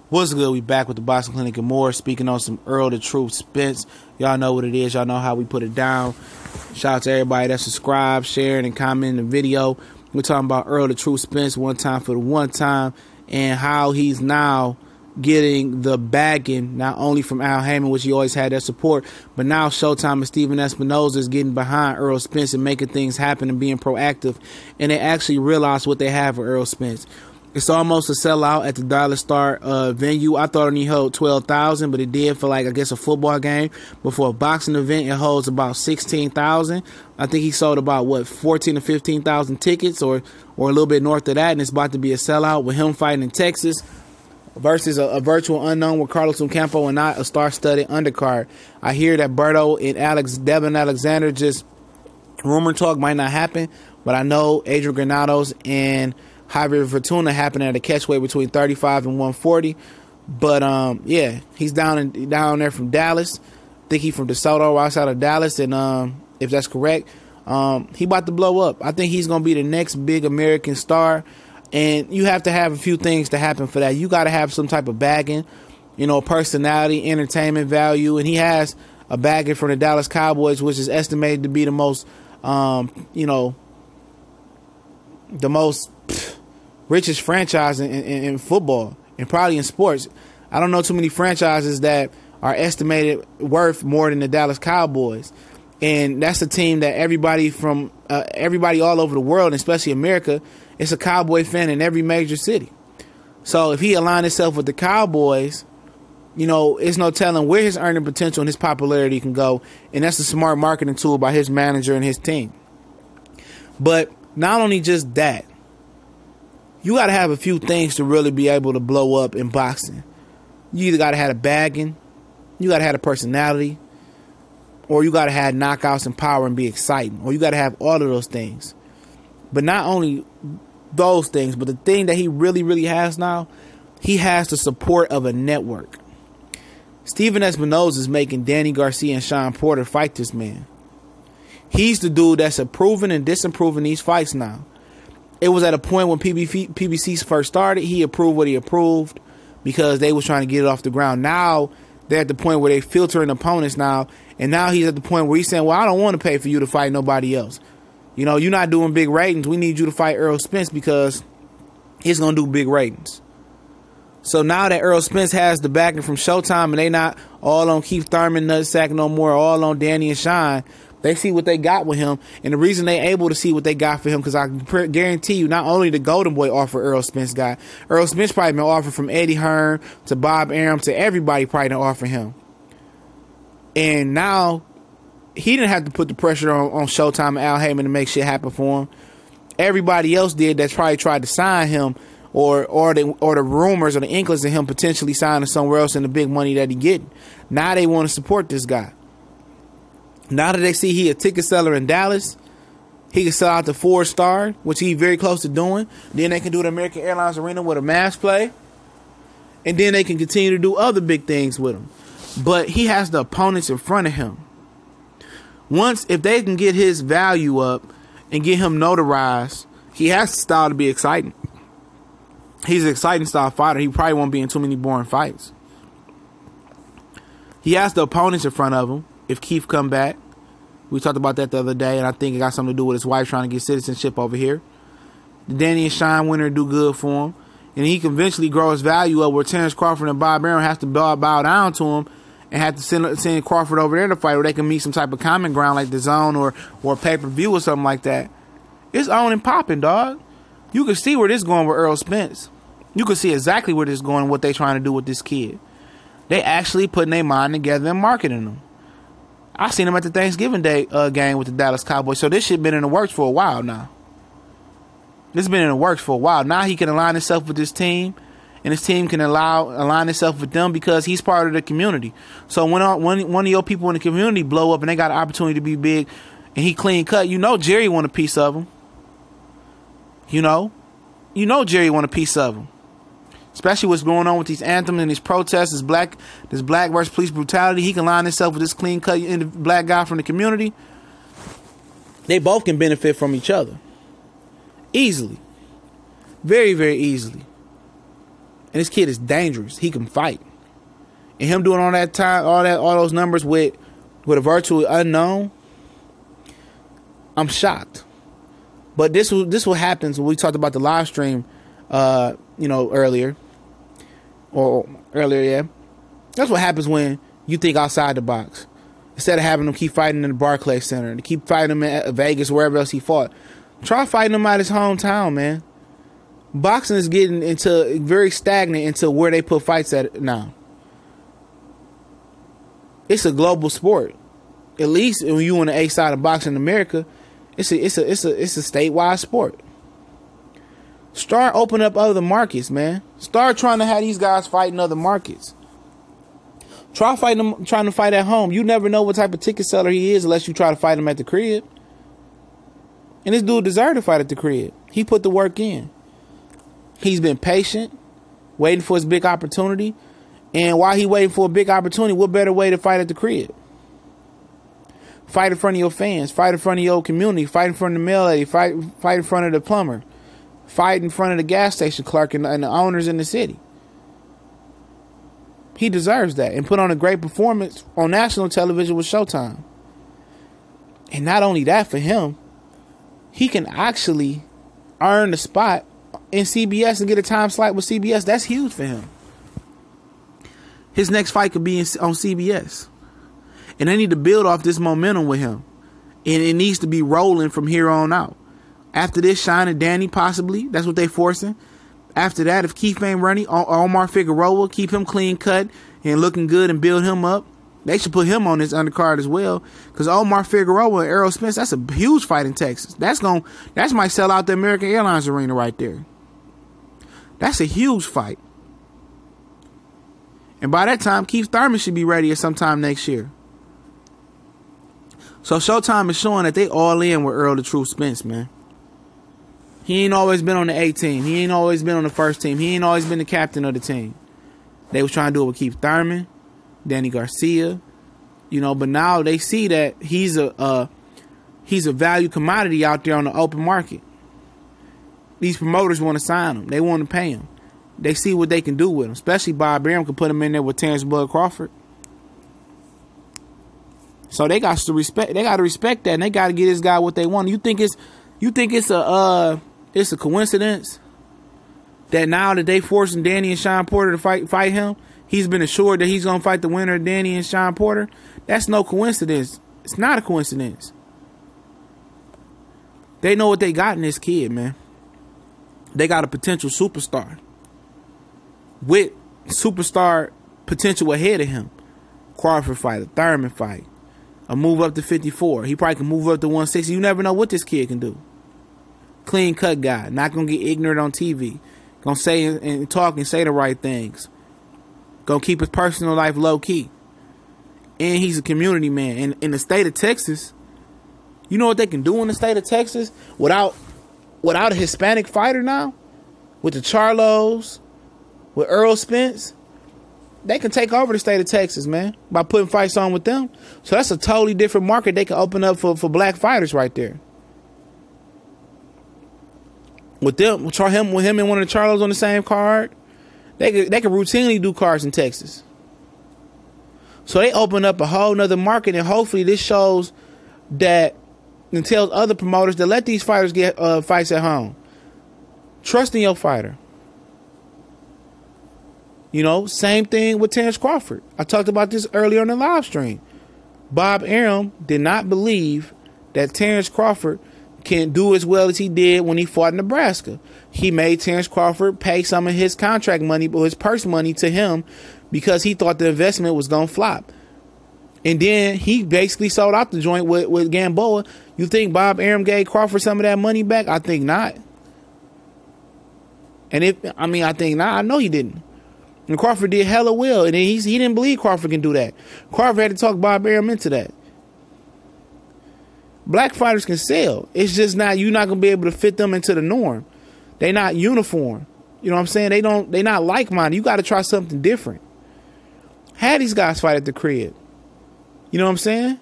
What's good? We back with the Boxing Clinic and more. Speaking on some Errol the Truth Spence. Y'all know what it is. Y'all know how we put it down. Shout out to everybody that subscribed, sharing, and commenting the video. We're talking about Errol the Truth Spence, one time for the one time, and how he's now getting the backing, not only from Al Haymon, which he always had that support, but now Showtime and Steven Espinoza is getting behind Errol Spence and making things happen and being proactive. And they actually realize what they have for Errol Spence. It's almost a sellout at the Dollar Star venue. I thought it only held 12,000, but it did for, like, I guess a football game. But for a boxing event, it holds about 16,000. I think he sold about, 14 to 15,000 tickets or a little bit north of that, and it's about to be a sellout with him fighting in Texas versus a virtual unknown with Carlos Ocampo and not a star-studded undercard. I hear that Berto and Devin Alexander, just rumor talk, might not happen, but I know Adrian Granados and Javier Fortuna happened at a catchweight between 35 and 140. But, yeah, he's down there from Dallas. I think he's from DeSoto, outside of Dallas. And if that's correct, he about to blow up. I think he's going to be the next big American star. And you have to have a few things to happen for that. You got to have some type of bagging, personality, entertainment value. And he has a bagging from the Dallas Cowboys, which is estimated to be the most, richest franchise in football and probably in sports. I don't know too many franchises that are estimated worth more than the Dallas Cowboys. And that's a team that everybody all over the world, especially America, is a Cowboy fan in every major city. So if he aligned himself with the Cowboys, it's no telling where his earning potential and his popularity can go. And that's a smart marketing tool by his manager and his team. But not only just that, you got to have a few things to really be able to blow up in boxing. You either got to have a bagging, you got to have a personality, or you got to have knockouts and power and be exciting, or you got to have all of those things. But not only those things, but the thing that he really, really has now, he has the support of a network. Steven Espinoza is making Danny Garcia and Sean Porter fight this man. He's the dude that's approving and disapproving these fights now. It was at a point when PBC first started, he approved what he approved because they was trying to get it off the ground. Now they're at the point where they filtering opponents now, and now he's at the point where he's saying, well, I don't want to pay for you to fight nobody else. You're not doing big ratings. We need you to fight Errol Spence because he's going to do big ratings. So now that Errol Spence has the backing from Showtime and they not all on Keith Thurman, Nutsack no more, all on Danny and Shine, they see what they got with him. And the reason they able to see what they got for him, because I guarantee you, not only the Golden Boy offer Errol Spence got, Errol Spence probably been offered from Eddie Hearn to Bob Arum to everybody probably done offer him. And now he didn't have to put the pressure on Showtime and Al Haymon to make shit happen for him. Everybody else did that's probably tried to sign him or the rumors or the inklings of him potentially signing somewhere else in the big money that he getting. Now they want to support this guy. Now that they see he a ticket seller in Dallas, he can sell out the 4-star, which he very close to doing. Then they can do the American Airlines Arena with a mass play. And then they can continue to do other big things with him. But he has the opponents in front of him. If they can get his value up and get him notarized, he has the style to be exciting. He's an exciting style fighter. He probably won't be in too many boring fights. He has the opponents in front of him. If Keith come back, we talked about that the other day, and I think it got something to do with his wife trying to get citizenship over here. The Danny and Shine winner do good for him, and he can eventually grow his value up where Terrence Crawford and Bob Arum have to bow down to him and have to send Crawford over there to fight, where they can meet some type of common ground like the Zone or pay-per-view or something like that. It's on and popping, dog. You can see where this is going with Errol Spence. You can see exactly where this is going, what they trying to do with this kid. They actually putting their mind together and marketing him. I seen him at the Thanksgiving Day game with the Dallas Cowboys. So this shit been in the works for a while now. This has been in the works for a while. Now he can align himself with this team, and his team can align himself with them because he's part of the community. So when one of your people in the community blow up and they got an opportunity to be big, and he clean cut, Jerry want a piece of him. Jerry want a piece of him. Especially what's going on with these anthems and these protests, this black versus police brutality. He can line himself with this clean cut black guy from the community. They both can benefit from each other. Easily. Very, very easily. And this kid is dangerous. He can fight. And him doing all that time, all those numbers with a virtual unknown, I'm shocked. But this what happens when we talked about the live stream, earlier. Yeah. That's what happens when you think outside the box. Instead of having them keep fighting in the Barclays Center, to keep fighting him at Vegas, wherever else he fought, try fighting him at his hometown, man. Boxing is getting into very stagnant into where they put fights at now. It's a global sport. At least when you on the A side of boxing in America, it's a statewide sport. Start opening up other markets, man. Start trying to have these guys fight in other markets. Trying to fight at home. You never know what type of ticket seller he is unless you try to fight him at the crib. And this dude deserved to fight at the crib. He put the work in. He's been patient, waiting for his big opportunity. And while he waiting for a big opportunity, what better way to fight at the crib? Fight in front of your fans. Fight in front of your community. Fight in front of the mail lady. Fight in front of the plumber. Fight in front of the gas station clerk and the owners in the city. He deserves that. And put on a great performance on national television with Showtime. And not only that for him, he can actually earn the spot in CBS and get a time slot with CBS. That's huge for him. His next fight could be on CBS. And they need to build off this momentum with him. And it needs to be rolling from here on out. After this, Shine and Danny possibly. That's what they forcing. After that, if Keith ain't running, Omar Figueroa, keep him clean cut and looking good and build him up. They should put him on this undercard as well. Because Omar Figueroa and Errol Spence, that's a huge fight in Texas. That might sell out the American Airlines Arena right there. That's a huge fight. And by that time, Keith Thurman should be ready at sometime next year. So Showtime is showing that they all in with Errol the Truth Spence, man. He ain't always been on the A team. He ain't always been on the first team. He ain't always been the captain of the team. They was trying to do it with Keith Thurman, Danny Garcia, but now they see that he's a value commodity out there on the open market. These promoters want to sign him. They want to pay him. They see what they can do with him. Especially Bob Arum can put him in there with Terrence Bud Crawford. So they got to respect. They got to respect that, and they got to get this guy what they want. You think it's a coincidence that now that they forcing Danny and Sean Porter to fight him, he's been assured that he's gonna fight the winner of Danny and Sean Porter? That's no coincidence. It's not a coincidence. They know what they got in this kid, man. They got a potential superstar with superstar potential ahead of him. Crawford fight, a Thurman fight, a move up to 54. He probably can move up to 160. You never know what this kid can do. Clean cut guy, not gonna get ignorant on TV. Gonna say and talk and say the right things. Gonna keep his personal life low key. And he's a community man. And in the state of Texas, you know what they can do in the state of Texas without a Hispanic fighter now? With the Charlos, with Errol Spence, they can take over the state of Texas, man, by putting fights on with them. So that's a totally different market they can open up for black fighters right there. With him and one of the Charlos on the same card, they can routinely do cards in Texas. So they open up a whole nother market, and hopefully this shows that and tells other promoters to let these fighters get fights at home. Trust in your fighter. Same thing with Terrence Crawford. I talked about this earlier on the live stream. Bob Arum did not believe that Terrence Crawford can do as well as he did when he fought in Nebraska. He made Terrence Crawford pay some of his contract money or his purse money to him because he thought the investment was going to flop. And then he basically sold out the joint with Gamboa. You think Bob Arum gave Crawford some of that money back? I think not. I think not. I know he didn't. And Crawford did hella well. And he didn't believe Crawford can do that. Crawford had to talk Bob Arum into that. Black fighters can sell. It's just you're not going to be able to fit them into the norm. They not uniform. You know what I'm saying? They not like-minded. You got to try something different. Have these guys fight at the crib. You know what I'm saying?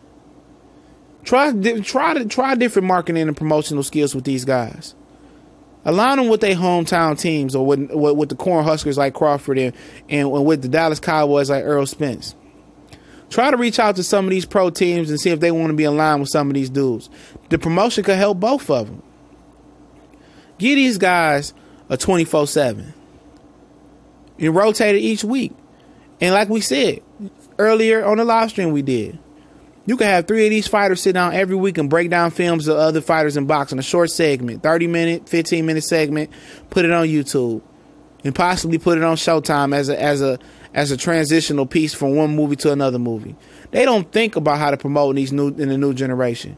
Try different marketing and promotional skills with these guys. Align them with their hometown teams, or with the Cornhuskers like Crawford, and with the Dallas Cowboys like Errol Spence. Try to reach out to some of these pro teams and see if they want to be aligned with some of these dudes. The promotion could help both of them. Give these guys a 24/7. You rotate it each week. And like we said earlier on the live stream we did, you can have 3 of these fighters sit down every week and break down films of other fighters in boxing, a short segment, 30-minute, 15-minute segment, put it on YouTube, and possibly put it on Showtime as a transitional piece from one movie to another movie. They don't think about how to promote in the new generation.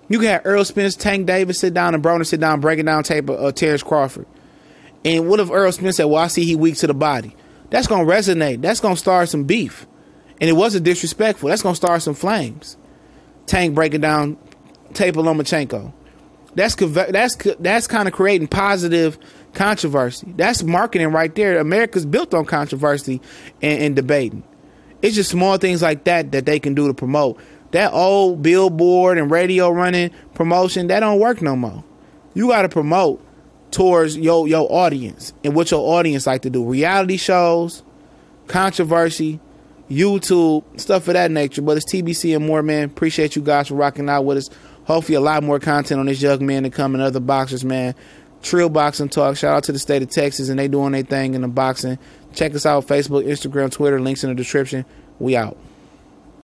You can have Errol Spence, Tank Davis sit down, and Broner sit down, breaking down tape of Terrence Crawford. And what if Errol Spence said, well, I see he weak to the body? That's going to resonate. That's going to start some beef. And it wasn't disrespectful. That's going to start some flames. Tank breaking down tape of Lomachenko. That's kind of creating positive controversy. That's marketing right there. America's built on controversy and debating. It's just small things like that they can do to promote. That old billboard and radio running promotion, that don't work no more. You got to promote towards your audience and what your audience like to do. Reality shows, controversy, YouTube, stuff of that nature. But it's TBC and more, man. Appreciate you guys for rocking out with us. Hopefully a lot more content on this young man to come and other boxers, man. Trill Boxing Talk. Shout out to the state of Texas, and they doing their thing in the boxing. Check us out, Facebook, Instagram, Twitter. Links in the description. We out.